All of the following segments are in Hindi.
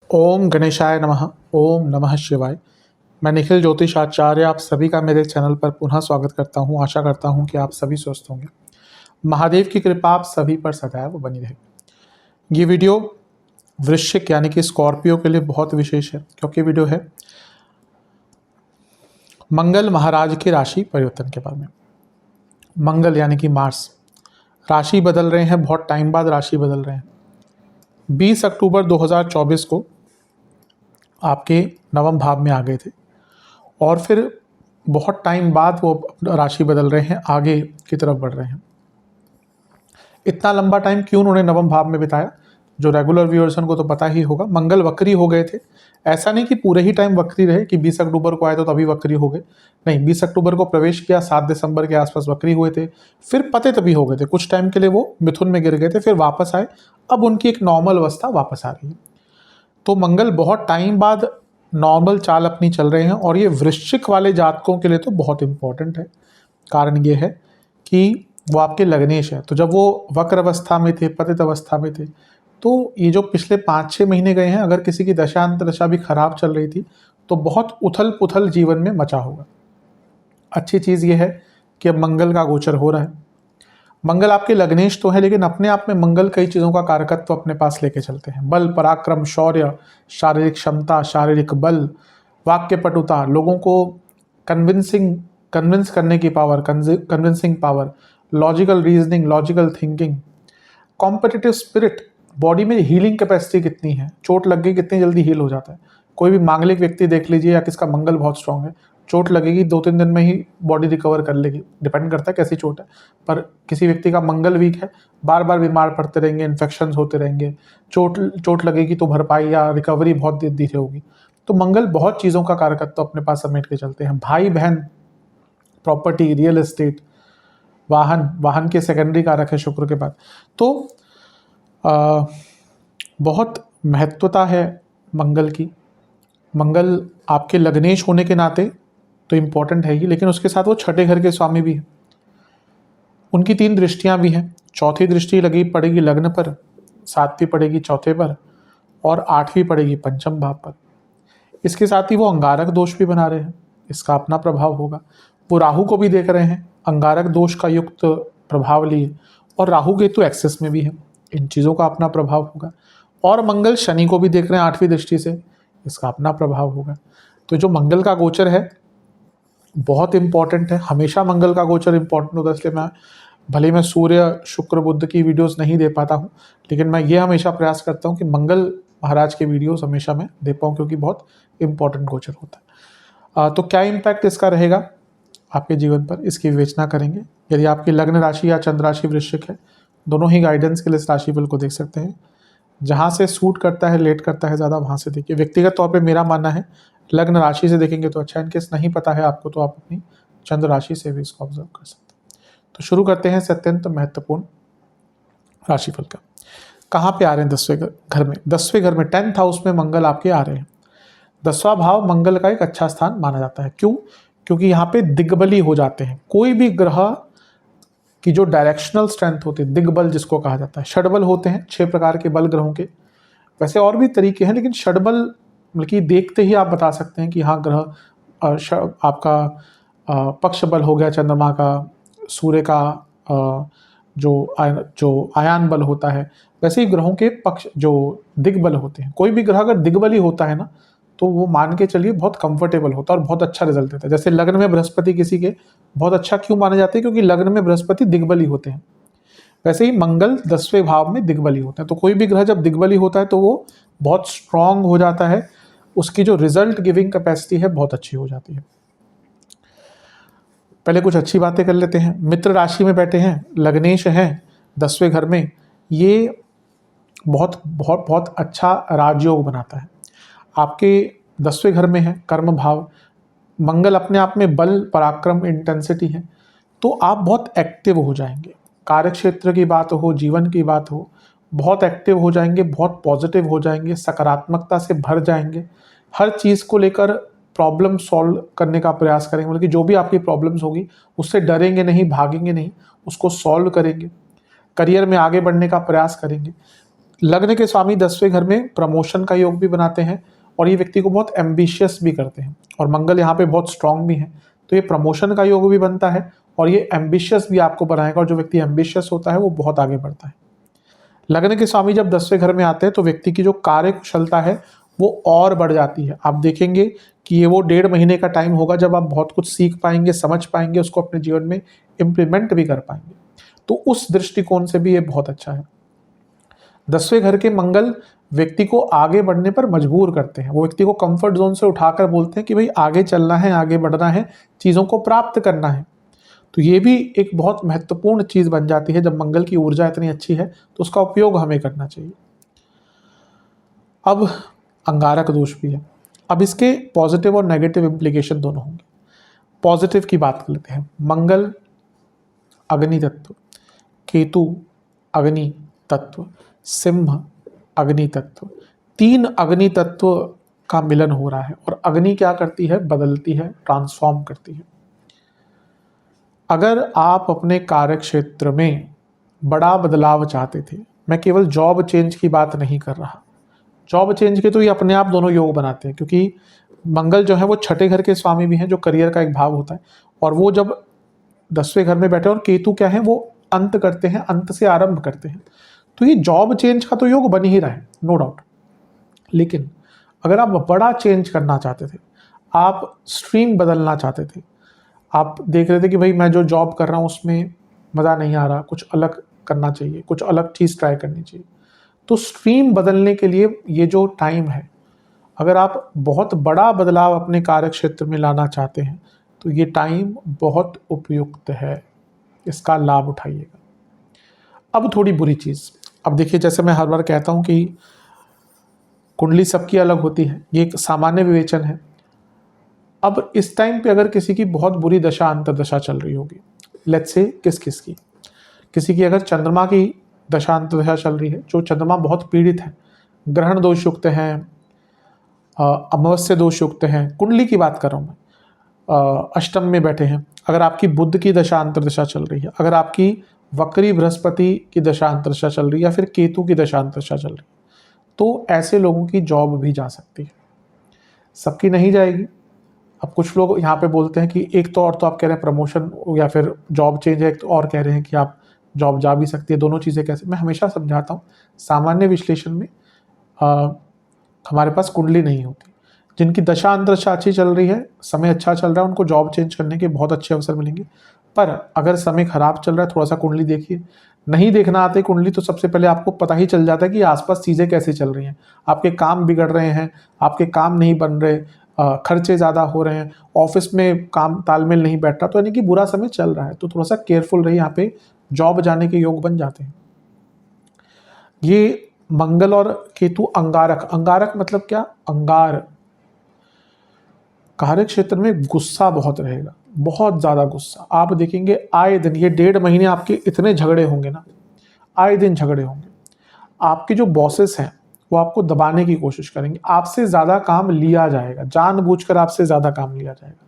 ओम गणेशाय नमः। ओम नमः शिवाय। मैं निखिल ज्योतिष आचार्य आप सभी का मेरे चैनल पर पुनः स्वागत करता हूं। आशा करता हूं कि आप सभी स्वस्थ होंगे। महादेव की कृपा आप सभी पर सदैव बनी रहे। ये वीडियो वृश्चिक यानी कि स्कॉर्पियो के लिए बहुत विशेष है, क्योंकि वीडियो है मंगल महाराज की राशि परिवर्तन के बारे में। मंगल यानी कि मार्स राशि बदल रहे हैं, बहुत टाइम बाद राशि बदल रहे हैं। 20 अक्टूबर 2024 को आपके नवम भाव में आ गए थे और फिर बहुत टाइम बाद वो राशि बदल रहे हैं, आगे की तरफ बढ़ रहे हैं। इतना लंबा टाइम क्यों उन्होंने नवम भाव में बिताया, जो रेगुलर व्यूअर्स को तो पता ही होगा। मंगल वक्री हो गए थे। ऐसा नहीं कि पूरे ही टाइम वक्री रहे कि 20 अक्टूबर को आए तो तभी वक्री हो गए, नहीं। 20 अक्टूबर को प्रवेश किया, 7 दिसंबर के आसपास वक्री हुए थे, फिर पते तभी हो गए थे। कुछ टाइम के लिए वो मिथुन में गिर गए थे, फिर वापस आए। अब उनकी एक नॉर्मल अवस्था वापस आ रही है। तो मंगल बहुत टाइम बाद नॉर्मल चाल अपनी चल रहे हैं और ये वृश्चिक वाले जातकों के लिए तो बहुत इंपॉर्टेंट है। कारण ये है कि वो आपके लग्नेश है। तो जब वो वक्र अवस्था में थे, पतित अवस्था में थे, तो ये जो पिछले 5-6 महीने गए हैं, अगर किसी की दशा अंतर्दशा भी खराब चल रही थी तो बहुत उथल पुथल जीवन में मचा होगा। अच्छी चीज़ ये है कि अब मंगल का गोचर हो रहा है। मंगल आपके लग्नेश तो है, लेकिन अपने आप में मंगल कई चीज़ों का कारकत्व अपने पास लेके चलते हैं। बल, पराक्रम, शौर्य, शारीरिक क्षमता, शारीरिक बल, वाक्य पटुता, लोगों को कन्विंस करने की power, convincing power, logical reasoning, logical thinking, competitive spirit, body में हीलिंग कैपेसिटी कितनी है, चोट लग गई कितनी जल्दी हील हो जाता है। कोई भी मांगलिक व्यक्ति देख लीजिए या किसका मंगल बहुत स्ट्रांग है, चोट लगेगी 2-3 दिन में ही बॉडी रिकवर कर लेगी। डिपेंड करता है कैसी चोट है, पर किसी व्यक्ति का मंगल वीक है, बार बार बीमार पड़ते रहेंगे, इन्फेक्शन होते रहेंगे, चोट लगेगी तो भरपाई या रिकवरी बहुत धीरे होगी। तो मंगल बहुत चीज़ों का कारकत्व अपने पास समेट के चलते हैं। भाई बहन, प्रॉपर्टी, रियल एस्टेट, वाहन के सेकेंडरी कारक है शुक्र के बाद। तो बहुत महत्वता है मंगल की। मंगल आपके लग्नेश होने के नाते तो इम्पोर्टेंट है ही, लेकिन उसके साथ वो छठे घर के स्वामी भी हैं। उनकी 3 दृष्टियां भी हैं। चौथी दृष्टि लगी पड़ेगी लग्न पर, 7वीं पड़ेगी चौथे पर और 8वीं पड़ेगी पंचम भाव पर। इसके साथ ही वो अंगारक दोष भी बना रहे हैं, इसका अपना प्रभाव होगा। वो राहु को भी देख रहे हैं, अंगारक दोष का युक्त प्रभाव लिए, और राहु केतु एक्सेस में भी है, इन चीज़ों का अपना प्रभाव होगा। और मंगल शनि को भी देख रहे हैं 8वीं दृष्टि से, इसका अपना प्रभाव होगा। तो जो मंगल का गोचर है बहुत इंपॉर्टेंट है। हमेशा मंगल का गोचर इंपॉर्टेंट होता है, इसलिए भले मैं सूर्य, शुक्र, बुध की वीडियोस नहीं दे पाता हूँ, लेकिन मैं ये हमेशा प्रयास करता हूँ कि मंगल महाराज के वीडियोस हमेशा मैं दे पाऊँ, क्योंकि बहुत इंपॉर्टेंट गोचर होता है। तो क्या इम्पैक्ट इसका रहेगा आपके जीवन पर, इसकी विवेचना करेंगे। यदि आपकी लग्न राशि या चंद्र राशि वृश्चिक है, दोनों ही गाइडेंस के लिए इस राशिफल को देख सकते हैं। जहाँ से सूट करता है, लेट करता है ज़्यादा, वहाँ से देखिए। व्यक्तिगत तौर पे मेरा मानना है लग्न राशि से देखेंगे तो अच्छा। इनकेस नहीं पता है आपको तो आप अपनी चंद्र राशि से भी इसको ऑब्जर्व कर सकते हैं। तो शुरू करते हैं अत्यंत महत्वपूर्ण राशिफल का। कहाँ पे आ रहे हैं? 10वें घर में। 10वें घर में 10th हाउस में मंगल आपके आ रहे हैं। 10वां भाव मंगल का एक अच्छा स्थान माना जाता है। क्यों? क्योंकि यहाँ पे दिग्बली हो जाते हैं। कोई भी ग्रह की जो डायरेक्शनल स्ट्रेंथ होती है, दिग्बल जिसको कहा जाता है। षडबल होते हैं 6 प्रकार के बल ग्रहों के, वैसे और भी तरीके हैं, लेकिन षडबल बल्कि देखते ही आप बता सकते हैं कि हाँ ग्रह आपका पक्ष बल हो गया, चंद्रमा का, सूर्य का जो आयान बल होता है, वैसे ही ग्रहों के पक्ष जो दिग्बल होते हैं। कोई भी ग्रह अगर दिग्बली होता है ना, तो वो मान के चलिए बहुत कंफर्टेबल होता है और बहुत अच्छा रिजल्ट देता है। जैसे लग्न में बृहस्पति किसी के बहुत अच्छा क्यों माने जाते हैं? क्योंकि लग्न में बृहस्पति दिग्बली होते हैं। वैसे ही मंगल 10वें भाव में दिग्बली होते हैं। तो कोई भी ग्रह जब दिग्बली होता है तो वो बहुत स्ट्रांग हो जाता है, उसकी जो रिजल्ट गिविंग कैपेसिटी है बहुत अच्छी हो जाती है। पहले कुछ अच्छी बातें कर लेते हैं। मित्र राशि में बैठे हैं, लग्नेश हैं 10वें घर में, ये बहुत बहुत बहुत अच्छा राजयोग बनाता है। आपके 10वें घर में है कर्म भाव, मंगल अपने आप में बल, पराक्रम, इंटेंसिटी है, तो आप बहुत एक्टिव हो जाएंगे। कार्य क्षेत्र की बात हो, जीवन की बात हो, बहुत एक्टिव हो जाएंगे, बहुत पॉजिटिव हो जाएंगे, सकारात्मकता से भर जाएंगे। हर चीज़ को लेकर प्रॉब्लम सॉल्व करने का प्रयास करेंगे, मतलब कि जो भी आपकी प्रॉब्लम्स होगी उससे डरेंगे नहीं, भागेंगे नहीं, उसको सॉल्व करेंगे। करियर में आगे बढ़ने का प्रयास करेंगे। लग्न के स्वामी 10वें घर में प्रमोशन का योग भी बनाते हैं और ये व्यक्ति को बहुत एम्बिशियस भी करते हैं, और मंगल यहाँ पे बहुत स्ट्रांग भी है, तो ये प्रमोशन का योग भी बनता है और ये एम्बिशियस भी आपको बनाएगा, और जो व्यक्ति एम्बिशियस होता है वो बहुत आगे बढ़ता है। लग्न के स्वामी जब 10वें घर में आते हैं तो व्यक्ति की जो कार्य कुशलता है वो और बढ़ जाती है। आप देखेंगे कि ये वो 1.5 महीने का टाइम होगा जब आप बहुत कुछ सीख पाएंगे, समझ पाएंगे, उसको अपने जीवन में इम्प्लीमेंट भी कर पाएंगे, तो उस दृष्टिकोण से भी ये बहुत अच्छा है। 10वें घर के मंगल व्यक्ति को आगे बढ़ने पर मजबूर करते हैं, वो व्यक्ति को कंफर्ट जोन से उठाकर बोलते हैं कि भाई आगे चलना है, आगे बढ़ना है, चीज़ों को प्राप्त करना है। तो ये भी एक बहुत महत्वपूर्ण चीज़ बन जाती है। जब मंगल की ऊर्जा इतनी अच्छी है तो उसका उपयोग हमें करना चाहिए। अब अंगारक दोष भी है। अब इसके पॉजिटिव और नेगेटिव इम्प्लीकेशन दोनों होंगे। पॉजिटिव की बात कर लेते हैं। मंगल अग्नि तत्व, केतु अग्नि तत्व, सिंह अग्नि तत्व, 3 अग्नि तत्व का मिलन हो रहा है। और अग्नि क्या करती है? बदलती है, ट्रांसफॉर्म करती है। अगर आप अपने कार्य क्षेत्र में बड़ा बदलाव चाहते थे, मैं केवल जॉब चेंज की बात नहीं कर रहा, जॉब चेंज के तो ये अपने आप दोनों योग बनाते हैं, क्योंकि मंगल जो है वो 6ठे घर के स्वामी भी हैं, जो करियर का एक भाव होता है, और वो जब 10वें घर में बैठे, और केतु क्या है, वो अंत करते हैं, अंत से आरंभ करते हैं, तो ये जॉब चेंज का तो योग बन ही रहा है, नो डाउट। लेकिन अगर आप बड़ा चेंज करना चाहते थे, आप स्ट्रीम बदलना चाहते थे, आप देख रहे थे कि भाई मैं जो जॉब कर रहा हूँ उसमें मज़ा नहीं आ रहा, कुछ अलग करना चाहिए, कुछ अलग चीज़ ट्राई करनी चाहिए, तो स्ट्रीम बदलने के लिए ये जो टाइम है, अगर आप बहुत बड़ा बदलाव अपने कार्य क्षेत्र में लाना चाहते हैं तो ये टाइम बहुत उपयुक्त है, इसका लाभ उठाइएगा। अब थोड़ी बुरी चीज़, अब देखिए, जैसे मैं हर बार कहता हूँ कि कुंडली सबकी अलग होती है, ये एक सामान्य विवेचन है। अब इस टाइम पे अगर किसी की बहुत बुरी दशा अंतर्दशा चल रही होगी, लेट्स से किस की, किसी की अगर चंद्रमा की दशा अंतर्दशा चल रही है, जो चंद्रमा बहुत पीड़ित है, ग्रहण दोष युक्त हैं, अमावस्या दोष युक्त हैं, कुंडली की बात कर रहा हूँ मैं, अष्टम में बैठे हैं, अगर आपकी बुध की दशा अंतर्दशा चल रही है, अगर आपकी वक्री बृहस्पति की दशा अंतर्दशा चल रही है, या फिर केतु की दशा अंतर्दशा चल रही है, तो ऐसे लोगों की जॉब भी जा सकती है, सबकी नहीं जाएगी। अब कुछ लोग यहाँ पे बोलते हैं कि एक तो और तो आप कह रहे हैं प्रमोशन या फिर जॉब चेंज है, एक तो और कह रहे हैं कि आप जॉब जा भी सकती है, दोनों चीज़ें कैसे? मैं हमेशा समझाता हूँ, सामान्य विश्लेषण में हमारे पास कुंडली नहीं होती। जिनकी दशा अंतर्दशा अच्छी चल रही है, समय अच्छा चल रहा है, उनको जॉब चेंज करने के बहुत अच्छे अवसर मिलेंगे। पर अगर समय खराब चल रहा है, थोड़ा सा कुंडली देखिए। नहीं देखना आते कुंडली तो सबसे पहले आपको पता ही चल जाता है कि आसपास चीज़ें कैसे चल रही हैं, आपके काम बिगड़ रहे हैं, आपके काम नहीं बन रहे, खर्चे ज़्यादा हो रहे हैं, ऑफिस में काम तालमेल नहीं बैठ रहा, तो यानी कि बुरा समय चल रहा है, तो थोड़ा सा केयरफुल रहिए, यहाँ पे जॉब जाने के योग बन जाते हैं। ये मंगल और केतु अंगारक, अंगारक मतलब क्या? अंगार, कार्य क्षेत्र में गुस्सा बहुत रहेगा, बहुत ज़्यादा गुस्सा। आप देखेंगे आए दिन, ये 1.5 महीने आपके इतने झगड़े होंगे ना, आए दिन झगड़े होंगे। आपके जो बॉसेस हैं वो आपको दबाने की कोशिश करेंगे, आपसे ज़्यादा काम लिया जाएगा, जानबूझकर आपसे ज़्यादा काम लिया जाएगा।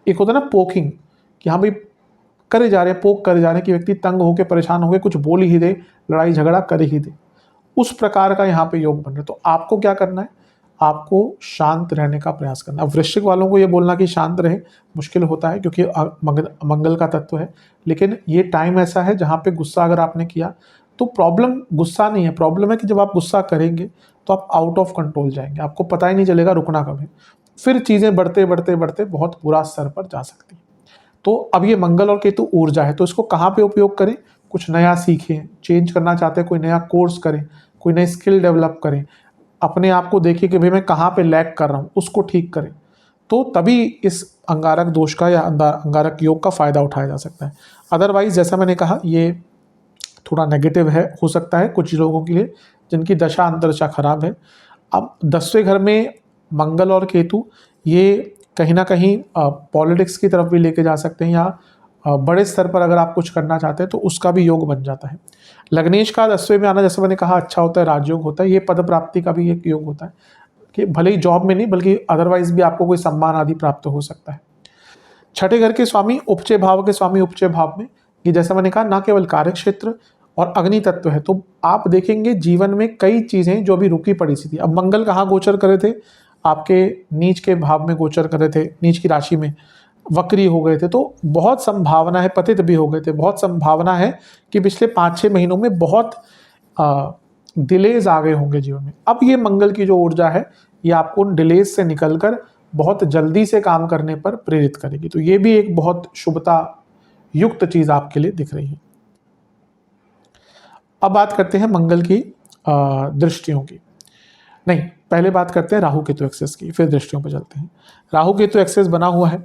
एक होता है ना पोकिंग, कि हाँ भाई करे जा रहे हैं, पोक करे जा रहे हैं, कि व्यक्ति तंग होकर परेशान होकर कुछ बोल ही दे, लड़ाई झगड़ा कर ही दे, उस प्रकार का यहाँ पे योग बन रहा है। तो आपको क्या करना है? आपको शांत रहने का प्रयास करना। अब वृश्चिक वालों को ये बोलना कि शांत रहे मुश्किल होता है, क्योंकि मंगल का तत्व है, लेकिन ये टाइम ऐसा है जहाँ पे गुस्सा अगर आपने किया तो प्रॉब्लम गुस्सा नहीं है, प्रॉब्लम है कि जब आप गुस्सा करेंगे तो आप आउट ऑफ कंट्रोल जाएंगे, आपको पता ही नहीं चलेगा रुकना कब है, फिर चीज़ें बढ़ते बढ़ते बढ़ते बहुत बुरा स्तर पर जा सकती है। तो अब ये मंगल और केतु ऊर्जा है, तो इसको कहाँ पे उपयोग करें? कुछ नया सीखें, चेंज करना चाहते हैं कोई नया कोर्स करें, कोई नई स्किल डेवलप करें, अपने आप को देखिए कि भाई मैं कहाँ पे लैग कर रहा हूँ, उसको ठीक करें, तो तभी इस अंगारक दोष का या अंगारक योग का फ़ायदा उठाया जा सकता है। अदरवाइज जैसा मैंने कहा, ये थोड़ा नेगेटिव है, हो सकता है कुछ लोगों के लिए जिनकी दशा अंतर्दशा खराब है। अब 10वें घर में मंगल और केतु ये कहीं ना कहीं पॉलिटिक्स की तरफ भी लेके जा सकते हैं, या बड़े स्तर पर अगर आप कुछ करना चाहते हैं तो उसका भी योग बन जाता है। लग्नेश का 10वें में आना, जैसे मैंने कहा, अच्छा होता है, राजयोग होता है, ये पद प्राप्ति का भी एक योग होता है, कि भले ही जॉब में नहीं बल्कि अदरवाइज भी आपको कोई सम्मान आदि प्राप्त हो सकता है। 6ठे घर के स्वामी उपचय भाव के स्वामी उपचय भाव में, ये जैसा मैंने कहा, ना केवल कार्य क्षेत्र और अग्नि तत्व है, तो आप देखेंगे जीवन में कई चीज़ें जो अभी रुकी पड़ी सी थी। अब मंगल कहाँ गोचर करे थे? आपके नीच के भाव में गोचर करे थे, नीच की राशि में वक्री हो गए थे, तो बहुत संभावना है, पतित भी हो गए थे, बहुत संभावना है कि पिछले 5-6 महीनों में बहुत डिलेज आ गए होंगे जीवन में। अब ये मंगल की जो ऊर्जा है ये आपको उन डिलेज से निकलकर बहुत जल्दी से काम करने पर प्रेरित करेगी। तो ये भी एक बहुत शुभता युक्त चीज आपके लिए दिख रही है। अब बात करते हैं मंगल की दृष्टियों की। नहीं, पहले बात करते हैं राहु केतु एक्सेस की, फिर दृष्टियों पर चलते हैं। राहु केतु एक्सेस बना हुआ है।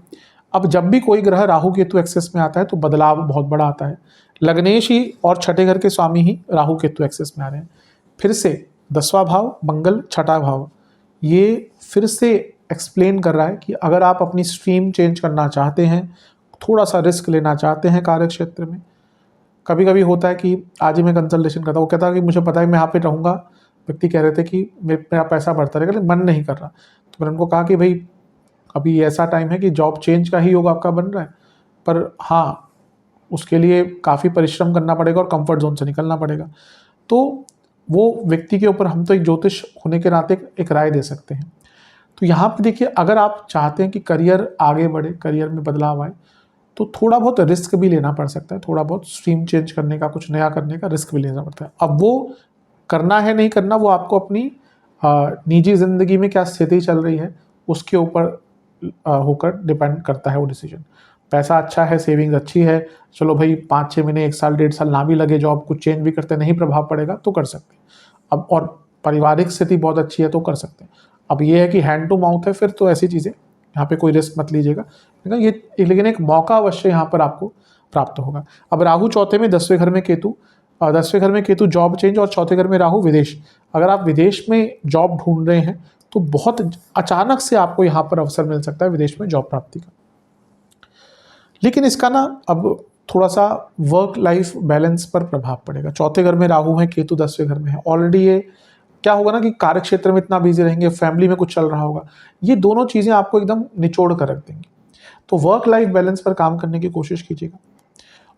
अब जब भी कोई ग्रह राहु केतु एक्सेस में आता है तो बदलाव बहुत बड़ा आता है। लग्नेश ही और छठे घर के स्वामी ही राहु केतु एक्सेस में आ रहे हैं। फिर से 10वां भाव मंगल, छठा भाव, ये फिर से एक्सप्लेन कर रहा है कि अगर आप अपनी स्ट्रीम चेंज करना चाहते हैं, थोड़ा सा रिस्क लेना चाहते हैं कार्य क्षेत्र में। कभी कभी होता है कि आज ही मैं कंसल्टेशन करता हूँ, वो कहता है कि मुझे पता है मैं यहाँ पे रहूँगा, व्यक्ति कह रहे थे कि मेरा पैसा बढ़ता रहेगा लेकिन मन नहीं कर रहा। तो मैंने उनको कहा कि भाई अभी ऐसा टाइम है कि जॉब चेंज का ही योग आपका बन रहा है, पर हाँ उसके लिए काफ़ी परिश्रम करना पड़ेगा और कंफर्ट जोन से निकलना पड़ेगा। तो वो व्यक्ति के ऊपर हम तो एक ज्योतिष होने के नाते एक राय दे सकते हैं। तो यहाँ पे देखिए, अगर आप चाहते हैं कि करियर आगे बढ़े, करियर में बदलाव आए, तो थोड़ा बहुत रिस्क भी लेना पड़ सकता है, थोड़ा बहुत स्ट्रीम चेंज करने का, कुछ नया करने का रिस्क भी लेना पड़ता है। अब वो करना है नहीं करना, वो आपको अपनी निजी ज़िंदगी में क्या स्थिति चल रही है उसके ऊपर होकर डिपेंड करता है वो डिसीजन। पैसा अच्छा है, सेविंग्स अच्छी है, चलो भाई 5-6 महीने, 1 साल, 1.5 साल ना भी लगे, जॉब कुछ चेंज भी करते नहीं प्रभाव पड़ेगा तो कर सकते हैं। अब और पारिवारिक स्थिति बहुत अच्छी है तो कर सकते हैं। अब ये है कि हैंड टू माउथ है, फिर तो ऐसी चीज़ें यहाँ पे कोई रिस्क मत लीजिएगा। लेकिन एक मौका अवश्य यहाँ पर आपको प्राप्त होगा। अब राहु चौथे में, 10वें घर में केतु, 10वें घर में केतु जॉब चेंज, और चौथे घर में राहु विदेश। अगर आप विदेश में जॉब ढूंढ रहे हैं तो बहुत अचानक से आपको यहाँ पर अवसर मिल सकता है विदेश में जॉब प्राप्ति का। लेकिन इसका ना अब थोड़ा सा वर्क लाइफ बैलेंस पर प्रभाव पड़ेगा। चौथे घर में राहु है, केतु 10वें घर में है। ऑलरेडी ये क्या होगा ना कि कार्य क्षेत्र में इतना बिजी रहेंगे, फैमिली में कुछ चल रहा होगा, ये दोनों चीज़ें आपको एकदम निचोड़ कर रख देंगी। तो वर्क लाइफ बैलेंस पर काम करने की कोशिश कीजिएगा।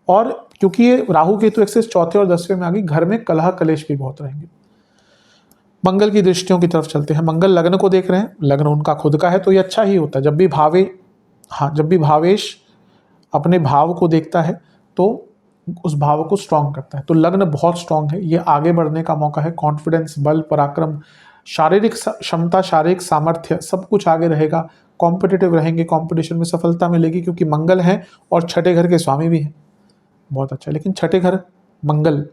और क्योंकि ये राहु केतु एक्सेस चौथे और 10वें में आ गई, घर में कलह कलेश भी बहुत रहेंगे। मंगल की दृष्टियों की तरफ चलते हैं। मंगल लग्न को देख रहे हैं, लग्न उनका खुद का है तो ये अच्छा ही होता है। जब भी भावेश अपने भाव को देखता है तो उस भाव को स्ट्रांग करता है। तो लग्न बहुत स्ट्रांग है, ये आगे बढ़ने का मौका है। कॉन्फिडेंस, बल, पराक्रम, शारीरिक क्षमता, शारीरिक सामर्थ्य, सब कुछ आगे रहेगा। कॉम्पिटिटिव रहेंगे, कंपटीशन में सफलता मिलेगी क्योंकि मंगल है और छठे घर के स्वामी भी हैं। बहुत अच्छा। लेकिन छठे घर मंगल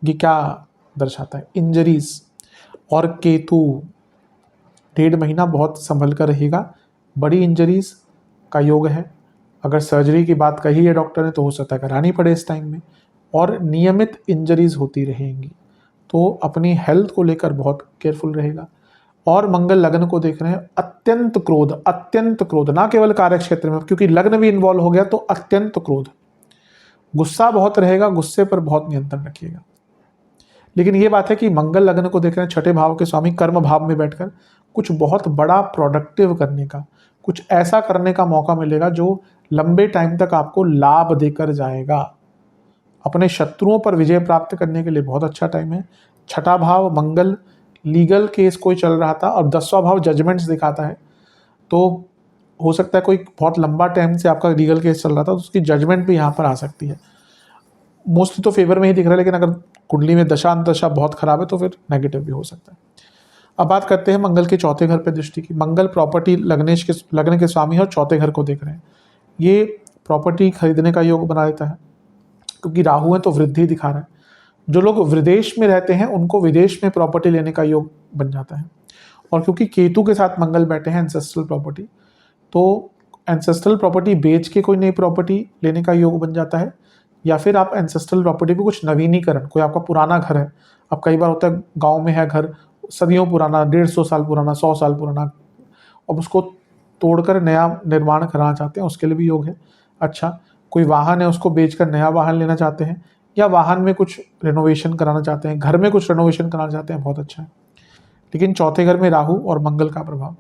ये क्या दर्शाता है? इंजरीज। और केतु 1.5 महीना बहुत संभल कर रहेगा, बड़ी इंजरीज का योग है। अगर सर्जरी की बात कही है डॉक्टर ने तो हो सकता है करानी पड़े इस टाइम में, और नियमित इंजरीज होती रहेंगी, तो अपनी हेल्थ को लेकर बहुत केयरफुल रहेगा। और मंगल लग्न को देख रहे हैं, अत्यंत क्रोध, ना केवल कार्य क्षेत्र में, क्योंकि लग्न भी इन्वॉल्व हो गया तो अत्यंत क्रोध, गुस्सा बहुत रहेगा, गुस्से पर बहुत नियंत्रण रखिएगा। लेकिन ये बात है कि मंगल लग्न को देख रहे हैं, छठे भाव के स्वामी, कर्म भाव में बैठकर कुछ बहुत बड़ा प्रोडक्टिव करने का, कुछ ऐसा करने का मौका मिलेगा जो लंबे टाइम तक आपको लाभ देकर जाएगा। अपने शत्रुओं पर विजय प्राप्त करने के लिए बहुत अच्छा टाइम है। छठा भाव मंगल, लीगल केस कोई चल रहा था, और 10वां भाव जजमेंट्स दिखाता है, तो हो सकता है कोई बहुत लंबा टाइम से आपका लीगल केस चल रहा था तो उसकी जजमेंट भी यहाँ पर आ सकती है। मोस्टली तो फेवर में ही दिख रहा है, लेकिन अगर कुंडली में दशा अंतशा बहुत खराब है तो फिर नेगेटिव भी हो सकता है। अब बात करते हैं मंगल के चौथे घर पर दृष्टि की। मंगल प्रॉपर्टी लग्न के स्वामी है और चौथे घर को देख रहे हैं। ये प्रॉपर्टी खरीदने का योग बना देता है, क्योंकि राहु है तो वृद्धि दिखा रहा है। जो लोग विदेश में रहते हैं उनको विदेश में प्रॉपर्टी लेने का योग बन जाता है। और क्योंकि केतु के साथ मंगल बैठे हैं एंसेस्ट्रल प्रॉपर्टी, तो एंसेस्ट्रल प्रॉपर्टी बेच के कोई नई प्रॉपर्टी लेने का योग बन जाता है, या फिर आप एंसेस्ट्रल प्रॉपर्टी पे कुछ नवीनीकरण, कोई आपका पुराना घर है, अब कई बार होता है गाँव में है घर सदियों पुराना, 150 साल पुराना, 100 साल पुराना, अब उसको तोड़कर नया निर्माण कराना चाहते हैं, उसके लिए भी योग है। अच्छा, कोई वाहन है उसको बेचकर नया वाहन लेना चाहते हैं, या वाहन में कुछ रेनोवेशन कराना चाहते हैं, घर में कुछ रेनोवेशन कराना चाहते हैं, बहुत अच्छा है। लेकिन चौथे घर में राहु और मंगल का प्रभाव,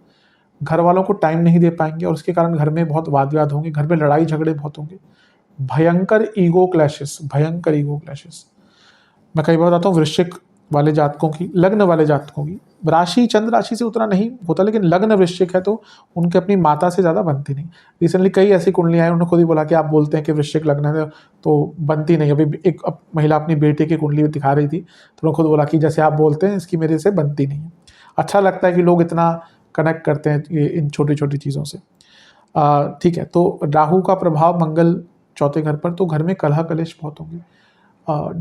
घर वालों को टाइम नहीं दे पाएंगे और उसके कारण घर में बहुत वाद विवाद होंगे, घर में लड़ाई झगड़े बहुत होंगे, भयंकर ईगो क्लैशेस। मैं कई बार बताता हूँ वृश्चिक वाले जातकों की, लग्न वाले जातकों की राशि चंद्र राशि से उतना नहीं होता, लेकिन लग्न वृश्चिक है तो उनके अपनी माता से ज़्यादा बनती नहीं। रिसेंटली कई ऐसी कुंडलियाँ हैं, उन्होंने खुद ही बोला कि आप बोलते हैं कि वृश्चिक लग्न है तो बनती नहीं। अभी एक महिला अपनी बेटे की कुंडली दिखा रही थी तो उन्होंने खुद बोला कि जैसे आप बोलते हैं इसकी मेरे से बनती नहीं है। अच्छा लगता है कि लोग इतना कनेक्ट करते हैं ये इन छोटी छोटी चीज़ों से। ठीक है, तो राहु का प्रभाव मंगल चौथे घर पर, तो घर में कलह कलेश बहुत होंगे,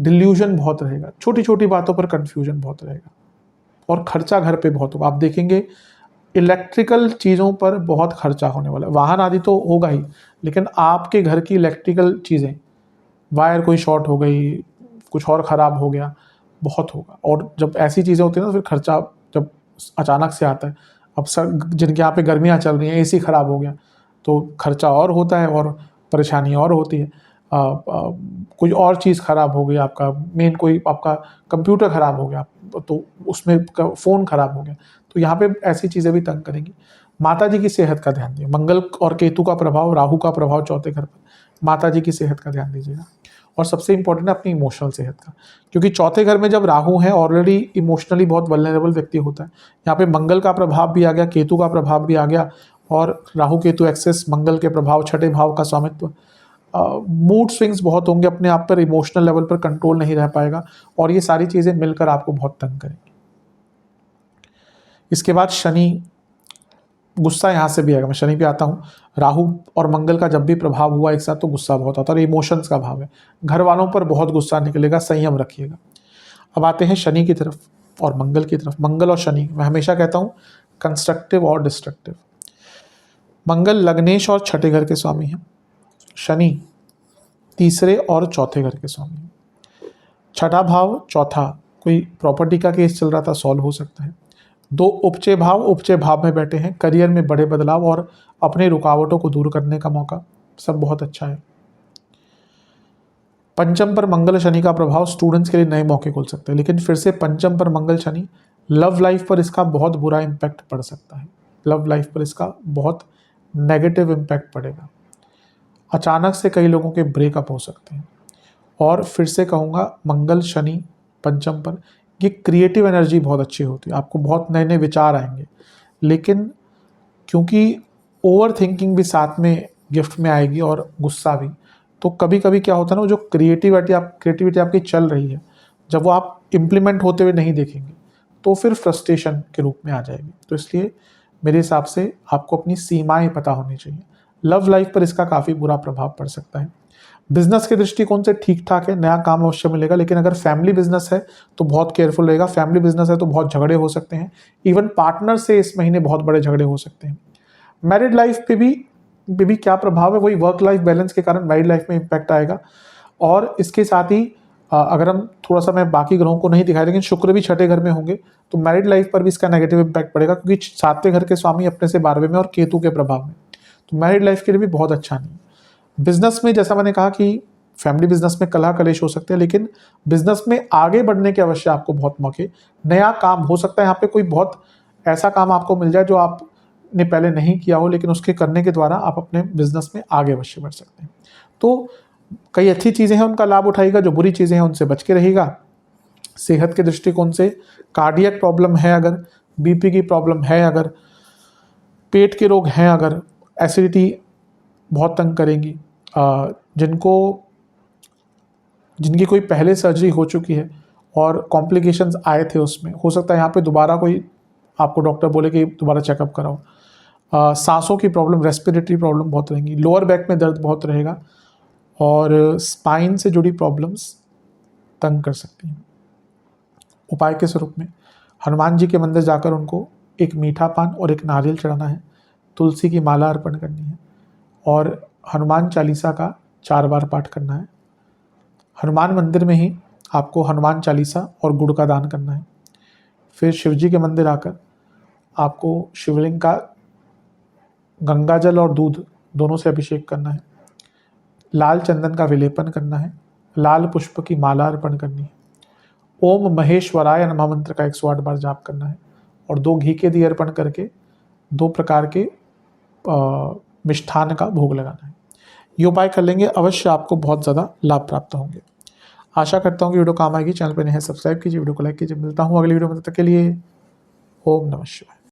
डिल्यूजन बहुत रहेगा, छोटी छोटी बातों पर कंफ्यूजन बहुत रहेगा, और खर्चा घर पे बहुत होगा। आप देखेंगे इलेक्ट्रिकल चीज़ों पर बहुत खर्चा होने वाला है। वाहन आदि तो होगा ही, लेकिन आपके घर की इलेक्ट्रिकल चीज़ें, वायर कोई शॉर्ट हो गई, कुछ और ख़राब हो गया, बहुत होगा। और जब ऐसी चीज़ें होती हैं ना, तो फिर खर्चा जब अचानक से आता है। अब सर जिनके यहाँ पे गर्मियाँ चल रही हैं, एसी ख़राब हो गया तो खर्चा और होता है और परेशानी और होती है। कोई और चीज़ ख़राब हो गई, आपका मेन कोई आपका कंप्यूटर ख़राब हो गया तो उसमें फ़ोन ख़राब हो गया, तो यहाँ पे ऐसी चीज़ें भी तंग करेंगी। माता जी की सेहत का ध्यान दिए, मंगल और केतु का प्रभाव, राहु का प्रभाव चौथे घर पर, माता जी की सेहत का ध्यान दीजिएगा। और सबसे इंपॉर्टेंट है अपनी इमोशनल सेहत का, क्योंकि चौथे घर में जब राहु है ऑलरेडी इमोशनली बहुत वल्नरेबल व्यक्ति होता है। यहाँ पे मंगल का प्रभाव भी आ गया, केतु का प्रभाव भी आ गया, और राहु केतु एक्सेस, मंगल के प्रभाव, छठे भाव का स्वामित्व, मूड स्विंग्स बहुत होंगे, अपने आप पर इमोशनल लेवल पर कंट्रोल नहीं रह पाएगा, और ये सारी चीज़ें मिलकर आपको बहुत तंग करेंगी। इसके बाद शनि, गुस्सा यहाँ से भी आएगा। मैं शनि पे आता हूँ, राहु और मंगल का जब भी प्रभाव हुआ एक साथ तो गुस्सा बहुत आता है, और इमोशंस का भाव है, घर वालों पर बहुत गुस्सा निकलेगा, संयम रखिएगा। अब आते हैं शनि की तरफ और मंगल की तरफ। मंगल और शनि, मैं हमेशा कहता हूँ कंस्ट्रक्टिव और डिस्ट्रक्टिव। मंगल लग्नेश और छठे घर के स्वामी हैं, शनि तीसरे और चौथे घर के स्वामी हैं। छठा भाव चौथा, कोई प्रॉपर्टी का केस चल रहा था, सॉल्व हो सकता है। दो उपचय भाव में बैठे हैं, करियर में बड़े बदलाव और अपने रुकावटों को दूर करने का मौका, सब बहुत अच्छा है। पंचम पर मंगल शनि का प्रभाव स्टूडेंट्स के लिए नए मौके खोल सकते हैं, लेकिन फिर से पंचम पर मंगल शनि, लव लाइफ पर इसका बहुत बुरा इम्पैक्ट पड़ सकता है। लव लाइफ पर इसका बहुत नेगेटिव इम्पैक्ट पड़ेगा, अचानक से कई लोगों के ब्रेकअप हो सकते हैं। और फिर से कहूँगा, मंगल शनि पंचम पर, ये क्रिएटिव एनर्जी बहुत अच्छी होती है, आपको बहुत नए नए विचार आएंगे, लेकिन क्योंकि ओवर थिंकिंग भी साथ में गिफ्ट में आएगी और गुस्सा भी, तो कभी कभी क्या होता है ना, जो क्रिएटिविटी आपकी चल रही है, जब वो आप इम्प्लीमेंट होते हुए नहीं देखेंगे तो फिर फ्रस्ट्रेशन के रूप में आ जाएगी। तो इसलिए मेरे हिसाब से आपको अपनी सीमाएं पता होनी चाहिए। लव लाइफ पर इसका काफ़ी बुरा प्रभाव पड़ सकता है। बिजनेस के दृष्टिकोण से ठीक ठाक है, नया काम अवश्य मिलेगा, लेकिन अगर फैमिली बिजनेस है तो बहुत केयरफुल रहेगा। फैमिली बिजनेस है तो बहुत झगड़े हो सकते हैं, इवन पार्टनर से इस महीने बहुत बड़े झगड़े हो सकते हैं। मैरिड लाइफ पे भी क्या प्रभाव है, वही वर्क लाइफ बैलेंस के कारण मैरिड लाइफ में इम्पैक्ट आएगा। और इसके साथ ही अगर हम थोड़ा सा, मैं बाकी ग्रहों को नहीं दिखाया, लेकिन शुक्र भी छठे घर में होंगे तो मैरिड लाइफ पर भी इसका नेगेटिव इम्पैक्ट पड़ेगा, क्योंकि सातवें घर के स्वामी अपने से 12वें में और केतु के प्रभाव में, तो मैरिड लाइफ के लिए भी बहुत अच्छा नहीं। बिजनेस में जैसा मैंने कहा कि फैमिली बिजनेस में कलह कलेश हो सकते हैं, लेकिन बिजनेस में आगे बढ़ने के अवश्य आपको बहुत मौके, नया काम हो सकता है यहाँ पे, कोई बहुत ऐसा काम आपको मिल जाए जो आपने पहले नहीं किया हो, लेकिन उसके करने के द्वारा आप अपने बिजनेस में आगे अवश्य बढ़ सकते हैं। तो कई अच्छी चीज़ें हैं, उनका लाभ उठाएगा, जो बुरी चीज़ें हैं उनसे बच के रहेगा। सेहत के दृष्टिकोण से कार्डियक प्रॉब्लम है, अगर बीपी की प्रॉब्लम है, अगर पेट के रोग हैं, अगर एसिडिटी बहुत तंग करेंगी, जिनकी कोई पहले सर्जरी हो चुकी है और कॉम्प्लिकेशंस आए थे उसमें, हो सकता है यहाँ पे दोबारा कोई आपको डॉक्टर बोले कि दोबारा चेकअप कराओ। सांसों की प्रॉब्लम, रेस्पिरेटरी प्रॉब्लम बहुत रहेंगी, लोअर बैक में दर्द बहुत रहेगा, और स्पाइन से जुड़ी प्रॉब्लम्स तंग कर सकती हैं। उपाय के स्वरूप में हनुमान जी के मंदिर जाकर उनको एक मीठा पान और एक नारियल चढ़ाना है, तुलसी की माला अर्पण करनी है, और हनुमान चालीसा का 4 बार पाठ करना है। हनुमान मंदिर में ही आपको हनुमान चालीसा और गुड़ का दान करना है। फिर शिवजी के मंदिर आकर आपको शिवलिंग का गंगा जल और दूध दोनों से अभिषेक करना है, लाल चंदन का विलेपन करना है, लाल पुष्प की माला अर्पण करनी है, ओम महेश्वराय नमः मंत्र का 108 बार जाप करना है, और 2 घी के दिए अर्पण करके 2 प्रकार के मिष्ठान का भोग लगाना है। ये उपाय कर लेंगे, अवश्य आपको बहुत ज़्यादा लाभ प्राप्त होंगे। आशा करता हूँ कि वीडियो काम आएगी। चैनल पर नहीं है सब्सक्राइब कीजिए, वीडियो को लाइक कीजिए। मिलता हूँ अगली वीडियो में, तब तक के लिए ओम नमः शिवाय।